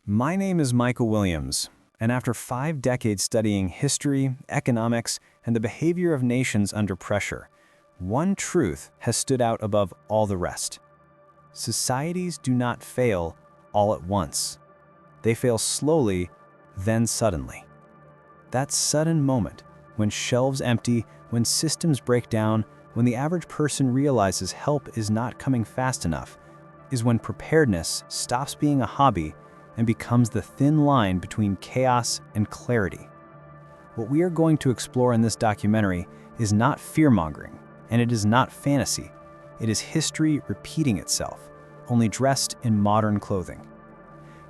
My name is Michael Williams, and after 5 decades studying history, economics, and the behavior of nations under pressure, one truth has stood out above all the rest. Societies do not fail all at once. They fail slowly, then suddenly. That sudden moment, when shelves empty, when systems break down, when the average person realizes help is not coming fast enough, is when preparedness stops being a hobby and becomes the thin line between chaos and clarity. What we are going to explore in this documentary is not fear-mongering, and it is not fantasy. It is history repeating itself, only dressed in modern clothing.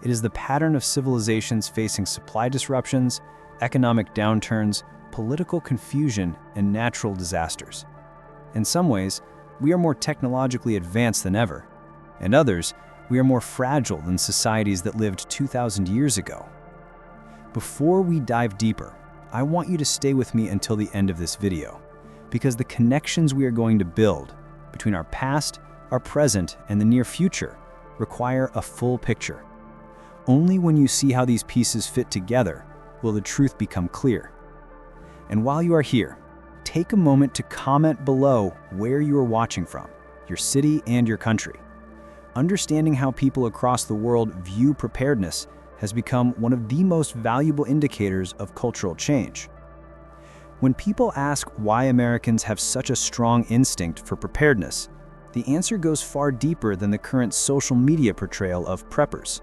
It is the pattern of civilizations facing supply disruptions, economic downturns, political confusion, and natural disasters. In some ways, we are more technologically advanced than ever. In others, we are more fragile than societies that lived 2,000 years ago. Before we dive deeper, I want you to stay with me until the end of this video, because the connections we are going to build between our past, our present, and the near future require a full picture. Only when you see how these pieces fit together will the truth become clear. And while you are here, take a moment to comment below where you are watching from, your city and your country. Understanding how people across the world view preparedness has become one of the most valuable indicators of cultural change. When people ask why Americans have such a strong instinct for preparedness, the answer goes far deeper than the current social media portrayal of preppers.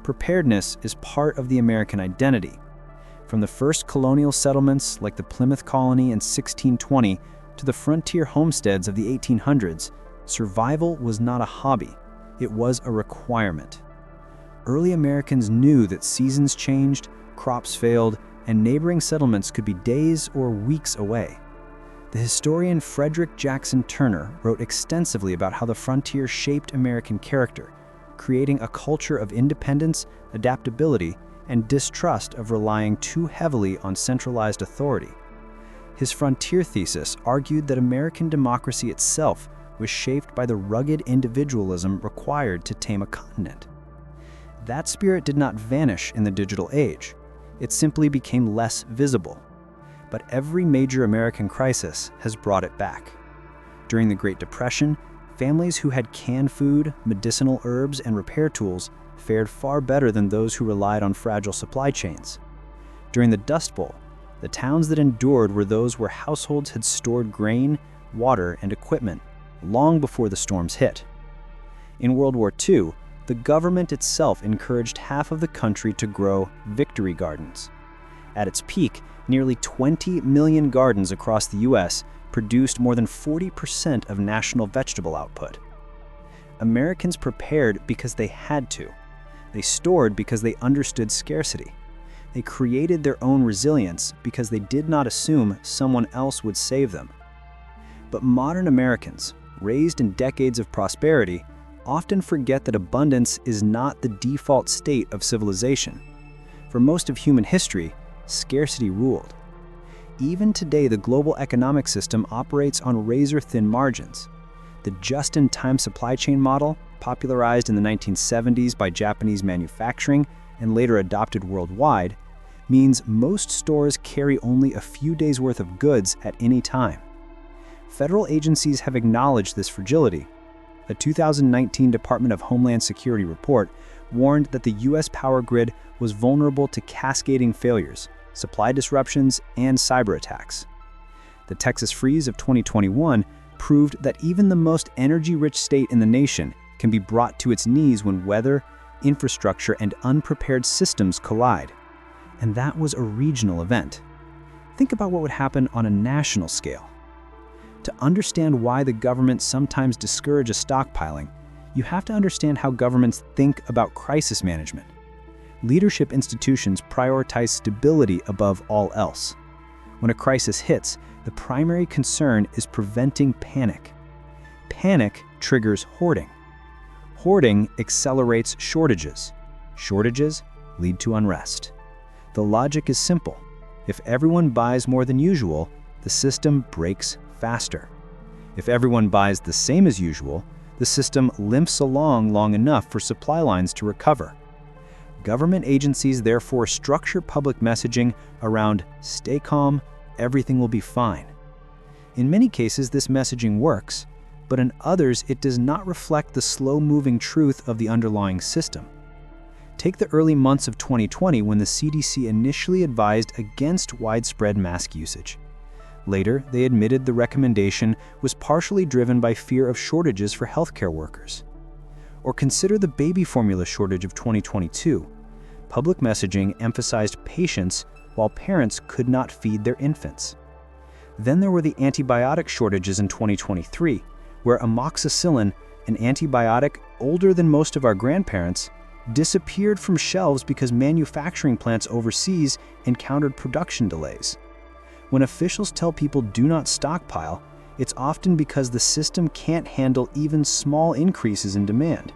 Preparedness is part of the American identity. From the first colonial settlements like the Plymouth Colony in 1620 to the frontier homesteads of the 1800s, survival was not a hobby. It was a requirement. Early Americans knew that seasons changed, crops failed, and neighboring settlements could be days or weeks away. The historian Frederick Jackson Turner wrote extensively about how the frontier shaped American character, creating a culture of independence, adaptability, and distrust of relying too heavily on centralized authority. His frontier thesis argued that American democracy itself was shaped by the rugged individualism required to tame a continent. That spirit did not vanish in the digital age. It simply became less visible. But every major American crisis has brought it back. During the Great Depression, families who had canned food, medicinal herbs, and repair tools fared far better than those who relied on fragile supply chains. During the Dust Bowl, the towns that endured were those where households had stored grain, water, and equipment long before the storms hit. In World War II, the government itself encouraged half of the country to grow victory gardens. At its peak, nearly 20 million gardens across the U.S. produced more than 40% of national vegetable output. Americans prepared because they had to. They stored because they understood scarcity. They created their own resilience because they did not assume someone else would save them. But modern Americans, raised in decades of prosperity, often forget that abundance is not the default state of civilization. For most of human history, scarcity ruled. Even today, the global economic system operates on razor-thin margins. The just-in-time supply chain model, popularized in the 1970s by Japanese manufacturing and later adopted worldwide, means most stores carry only a few days' worth of goods at any time. Federal agencies have acknowledged this fragility. A 2019 Department of Homeland Security report warned that the U.S. power grid was vulnerable to cascading failures, supply disruptions, and cyber attacks. The Texas freeze of 2021 proved that even the most energy-rich state in the nation can be brought to its knees when weather, infrastructure, and unprepared systems collide. And that was a regional event. Think about what would happen on a national scale. To understand why the government sometimes discourages stockpiling, you have to understand how governments think about crisis management. Leadership institutions prioritize stability above all else. When a crisis hits, the primary concern is preventing panic. Panic triggers hoarding. Hoarding accelerates shortages. Shortages lead to unrest. The logic is simple. If everyone buys more than usual, the system breaks faster. If everyone buys the same as usual, the system limps along long enough for supply lines to recover. Government agencies therefore structure public messaging around "stay calm, everything will be fine." In many cases, this messaging works, but in others, it does not reflect the slow-moving truth of the underlying system. Take the early months of 2020 when the CDC initially advised against widespread mask usage. Later, they admitted the recommendation was partially driven by fear of shortages for healthcare workers. Or consider the baby formula shortage of 2022. Public messaging emphasized patience while parents could not feed their infants. Then there were the antibiotic shortages in 2023, where amoxicillin, an antibiotic older than most of our grandparents, disappeared from shelves because manufacturing plants overseas encountered production delays. When officials tell people do not stockpile, it's often because the system can't handle even small increases in demand.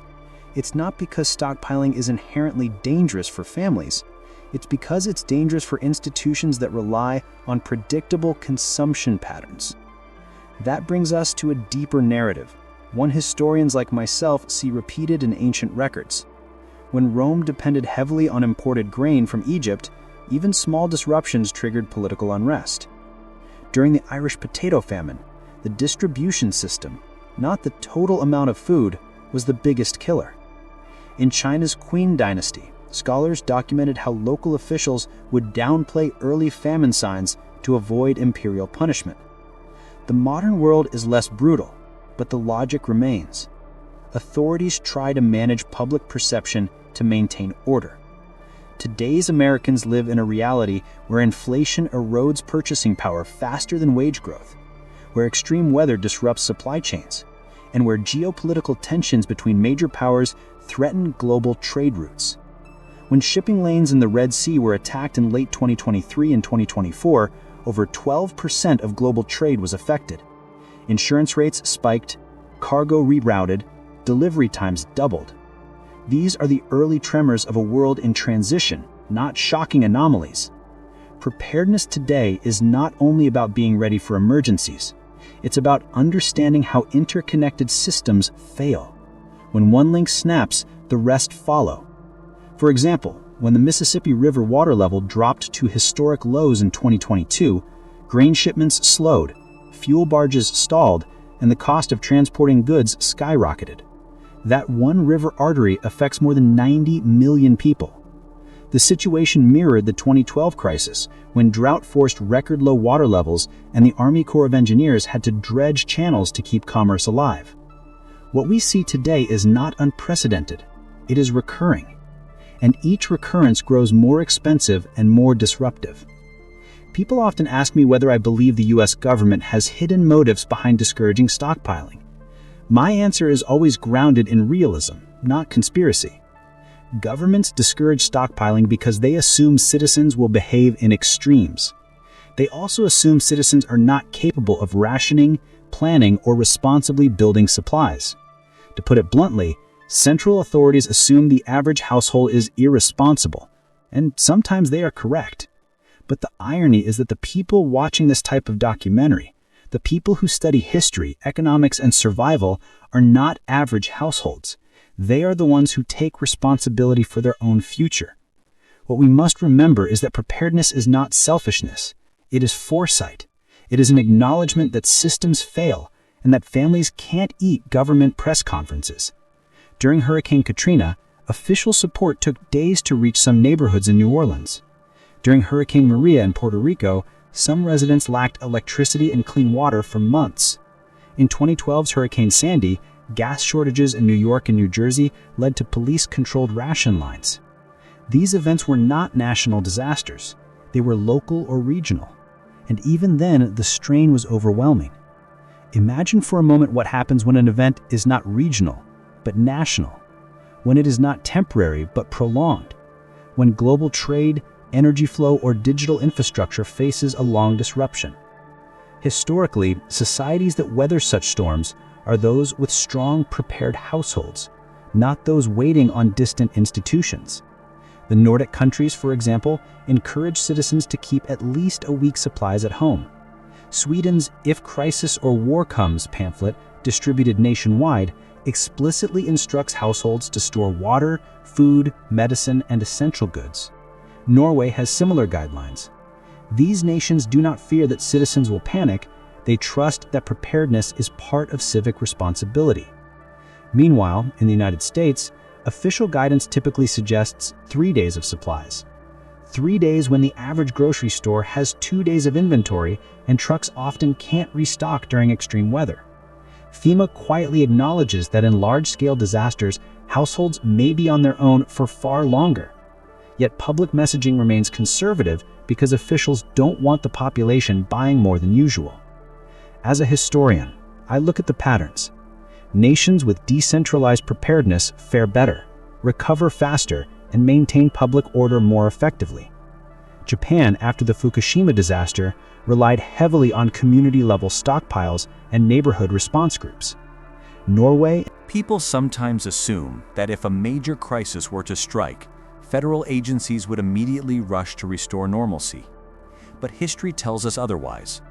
It's not because stockpiling is inherently dangerous for families. It's because it's dangerous for institutions that rely on predictable consumption patterns. That brings us to a deeper narrative, one historians like myself see repeated in ancient records. When Rome depended heavily on imported grain from Egypt, even small disruptions triggered political unrest. During the Irish potato famine, the distribution system, not the total amount of food, was the biggest killer. In China's Qin dynasty, scholars documented how local officials would downplay early famine signs to avoid imperial punishment. The modern world is less brutal, but the logic remains. Authorities try to manage public perception to maintain order. Today's Americans live in a reality where inflation erodes purchasing power faster than wage growth, where extreme weather disrupts supply chains, and where geopolitical tensions between major powers threaten global trade routes. When shipping lanes in the Red Sea were attacked in late 2023 and 2024, over 12% of global trade was affected. Insurance rates spiked, cargo rerouted, delivery times doubled. These are the early tremors of a world in transition, not shocking anomalies. Preparedness today is not only about being ready for emergencies. It's about understanding how interconnected systems fail. When one link snaps, the rest follow. For example, when the Mississippi River water level dropped to historic lows in 2022, grain shipments slowed, fuel barges stalled, and the cost of transporting goods skyrocketed. That one river artery affects more than 90 million people. The situation mirrored the 2012 crisis, when drought forced record low water levels and the Army Corps of Engineers had to dredge channels to keep commerce alive. What we see today is not unprecedented. It is recurring. And each recurrence grows more expensive and more disruptive. People often ask me whether I believe the US government has hidden motives behind discouraging stockpiling. My answer is always grounded in realism, not conspiracy. Governments discourage stockpiling because they assume citizens will behave in extremes. They also assume citizens are not capable of rationing, planning, or responsibly building supplies. To put it bluntly, central authorities assume the average household is irresponsible, and sometimes they are correct. But the irony is that the people watching this type of documentary, the people who study history, economics, and survival, are not average households. They are the ones who take responsibility for their own future. What we must remember is that preparedness is not selfishness. It is foresight. It is an acknowledgement that systems fail and that families can't eat government press conferences. During Hurricane Katrina, official support took days to reach some neighborhoods in New Orleans. During Hurricane Maria in Puerto Rico, some residents lacked electricity and clean water for months. In 2012's Hurricane Sandy, gas shortages in New York and New Jersey led to police-controlled ration lines. These events were not national disasters. They were local or regional. And even then, the strain was overwhelming. Imagine for a moment what happens when an event is not regional, but national. When it is not temporary, but prolonged. When global trade, energy flow, or digital infrastructure faces a long disruption. Historically, societies that weather such storms are those with strong, prepared households, not those waiting on distant institutions. The Nordic countries, for example, encourage citizens to keep at least a week's supplies at home. Sweden's "If Crisis or War Comes" pamphlet, distributed nationwide, explicitly instructs households to store water, food, medicine, and essential goods. Norway has similar guidelines. These nations do not fear that citizens will panic, they trust that preparedness is part of civic responsibility. Meanwhile, in the United States, official guidance typically suggests 3 days of supplies. 3 days when the average grocery store has 2 days of inventory and trucks often can't restock during extreme weather. FEMA quietly acknowledges that in large-scale disasters, households may be on their own for far longer. Yet public messaging remains conservative because officials don't want the population buying more than usual. As a historian, I look at the patterns. Nations with decentralized preparedness fare better, recover faster, and maintain public order more effectively. Japan, after the Fukushima disaster, relied heavily on community-level stockpiles and neighborhood response groups. Norway. People sometimes assume that if a major crisis were to strike, federal agencies would immediately rush to restore normalcy. But history tells us otherwise.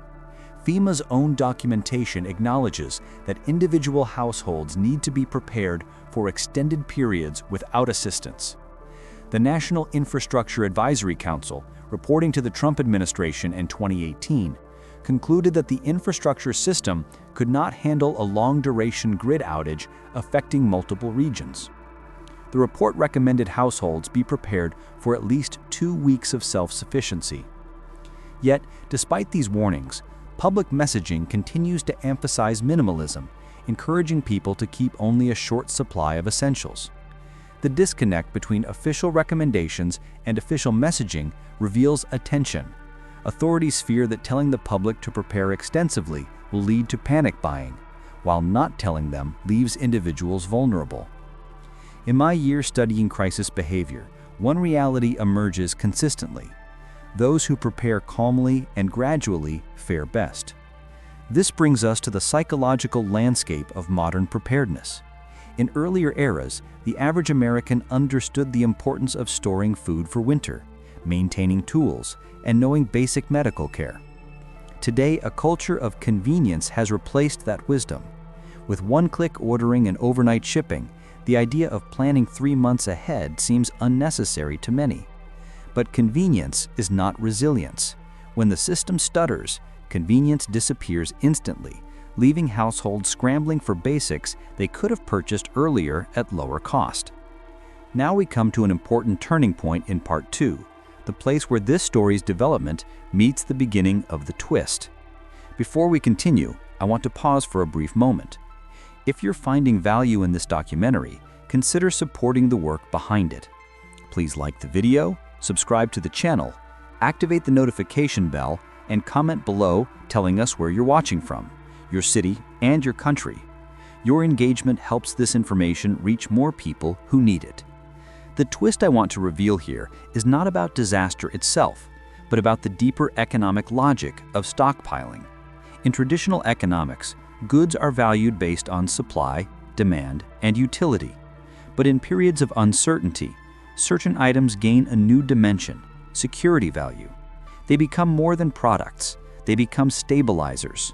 FEMA's own documentation acknowledges that individual households need to be prepared for extended periods without assistance. The National Infrastructure Advisory Council, reporting to the Trump administration in 2018, concluded that the infrastructure system could not handle a long-duration grid outage affecting multiple regions. The report recommended households be prepared for at least 2 weeks of self-sufficiency. Yet, despite these warnings, public messaging continues to emphasize minimalism, encouraging people to keep only a short supply of essentials. The disconnect between official recommendations and official messaging reveals a tension. Authorities fear that telling the public to prepare extensively will lead to panic buying, while not telling them leaves individuals vulnerable. In my year studying crisis behavior, one reality emerges consistently. Those who prepare calmly and gradually fare best. This brings us to the psychological landscape of modern preparedness. In earlier eras, the average American understood the importance of storing food for winter, maintaining tools, and knowing basic medical care. Today, a culture of convenience has replaced that wisdom. With one-click ordering and overnight shipping, the idea of planning 3 months ahead seems unnecessary to many. But convenience is not resilience. When the system stutters, convenience disappears instantly, leaving households scrambling for basics they could have purchased earlier at lower cost. Now we come to an important turning point in Part 2, the place where this story's development meets the beginning of the twist. Before we continue, I want to pause for a brief moment. If you're finding value in this documentary, consider supporting the work behind it. Please like the video, subscribe to the channel, activate the notification bell, and comment below telling us where you're watching from, your city, and your country. Your engagement helps this information reach more people who need it. The twist I want to reveal here is not about disaster itself, but about the deeper economic logic of stockpiling. In traditional economics, goods are valued based on supply, demand, and utility. But in periods of uncertainty, certain items gain a new dimension, security value. They become more than products, they become stabilizers.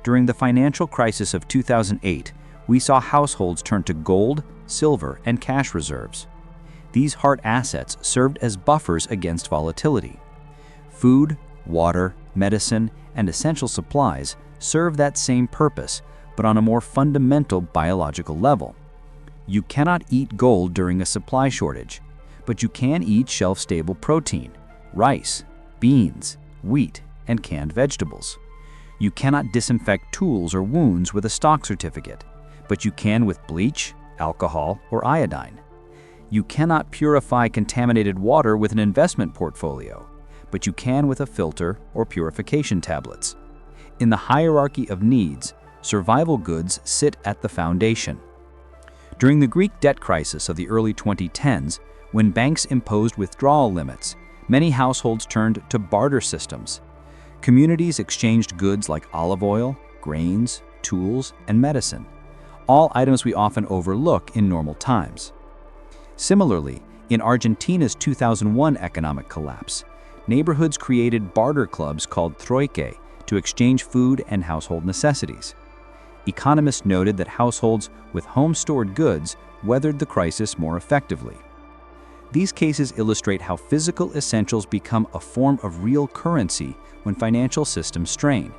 During the financial crisis of 2008, we saw households turn to gold, silver, and cash reserves. These hard assets served as buffers against volatility. Food, water, medicine, and essential supplies serve that same purpose, but on a more fundamental biological level. You cannot eat gold during a supply shortage, but you can eat shelf-stable protein, rice, beans, wheat, and canned vegetables. You cannot disinfect tools or wounds with a stock certificate, but you can with bleach, alcohol, or iodine. You cannot purify contaminated water with an investment portfolio, but you can with a filter or purification tablets. In the hierarchy of needs, survival goods sit at the foundation. During the Greek debt crisis of the early 2010s, when banks imposed withdrawal limits, many households turned to barter systems. Communities exchanged goods like olive oil, grains, tools, and medicine, all items we often overlook in normal times. Similarly, in Argentina's 2001 economic collapse, neighborhoods created barter clubs called troike to exchange food and household necessities. Economists noted that households with home-stored goods weathered the crisis more effectively. These cases illustrate how physical essentials become a form of real currency when financial systems strain.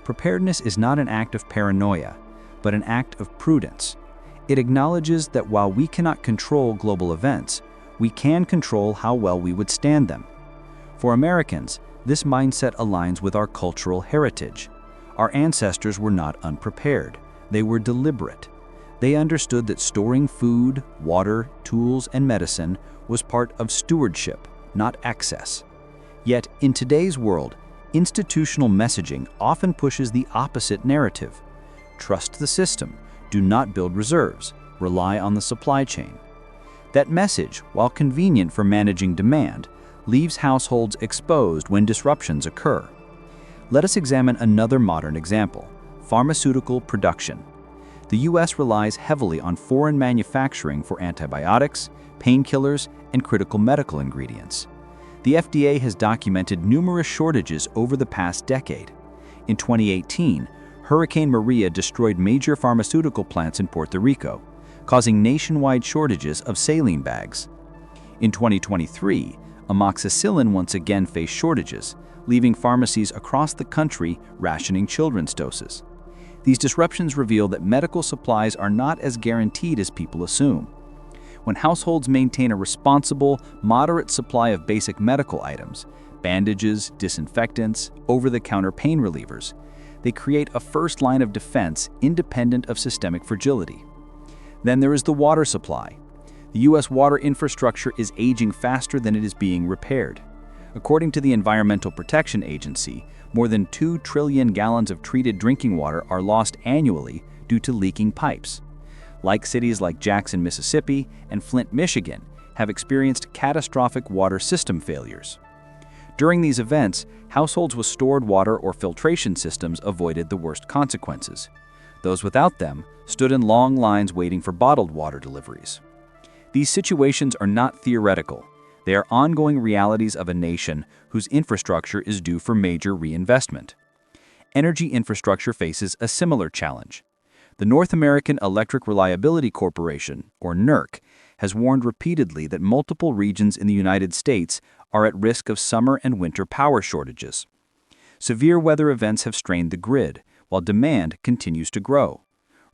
Preparedness is not an act of paranoia, but an act of prudence. It acknowledges that while we cannot control global events, we can control how well we withstand them. For Americans, this mindset aligns with our cultural heritage. Our ancestors were not unprepared. They were deliberate. They understood that storing food, water, tools, and medicine was part of stewardship, not excess. Yet, in today's world, institutional messaging often pushes the opposite narrative. Trust the system. Do not build reserves. Rely on the supply chain. That message, while convenient for managing demand, leaves households exposed when disruptions occur. Let us examine another modern example: pharmaceutical production. The U.S. relies heavily on foreign manufacturing for antibiotics, painkillers, and critical medical ingredients. The FDA has documented numerous shortages over the past decade. In 2018, Hurricane Maria destroyed major pharmaceutical plants in Puerto Rico, causing nationwide shortages of saline bags. In 2023, amoxicillin once again faced shortages, leaving pharmacies across the country rationing children's doses. These disruptions reveal that medical supplies are not as guaranteed as people assume. When households maintain a responsible, moderate supply of basic medical items, bandages, disinfectants, over-the-counter pain relievers, they create a first line of defense independent of systemic fragility. Then there is the water supply. The U.S. water infrastructure is aging faster than it is being repaired. According to the Environmental Protection Agency, more than 2 trillion gallons of treated drinking water are lost annually due to leaking pipes. Cities like Jackson, Mississippi, and Flint, Michigan, have experienced catastrophic water system failures. During these events, households with stored water or filtration systems avoided the worst consequences. Those without them stood in long lines waiting for bottled water deliveries. These situations are not theoretical. They are ongoing realities of a nation whose infrastructure is due for major reinvestment. Energy infrastructure faces a similar challenge. The North American Electric Reliability Corporation, or NERC, has warned repeatedly that multiple regions in the United States are at risk of summer and winter power shortages. Severe weather events have strained the grid, while demand continues to grow.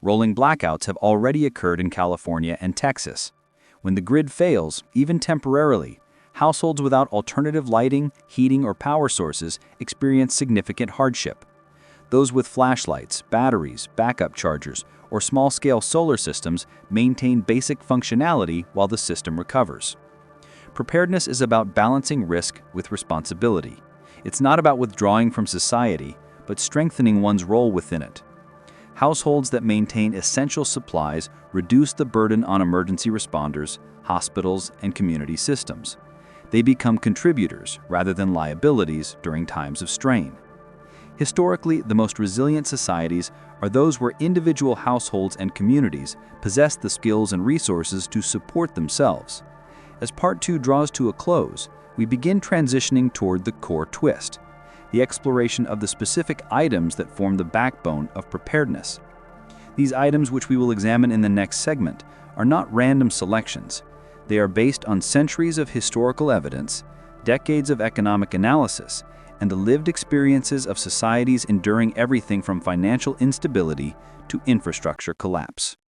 Rolling blackouts have already occurred in California and Texas. When the grid fails, even temporarily, households without alternative lighting, heating, or power sources experience significant hardship. Those with flashlights, batteries, backup chargers, or small-scale solar systems maintain basic functionality while the system recovers. Preparedness is about balancing risk with responsibility. It's not about withdrawing from society, but strengthening one's role within it. Households that maintain essential supplies reduce the burden on emergency responders, hospitals, and community systems. They become contributors rather than liabilities during times of strain. Historically, the most resilient societies are those where individual households and communities possess the skills and resources to support themselves. As Part 2 draws to a close, we begin transitioning toward the core twist, the exploration of the specific items that form the backbone of preparedness. These items, which we will examine in the next segment, are not random selections. They are based on centuries of historical evidence, decades of economic analysis, and the lived experiences of societies enduring everything from financial instability to infrastructure collapse.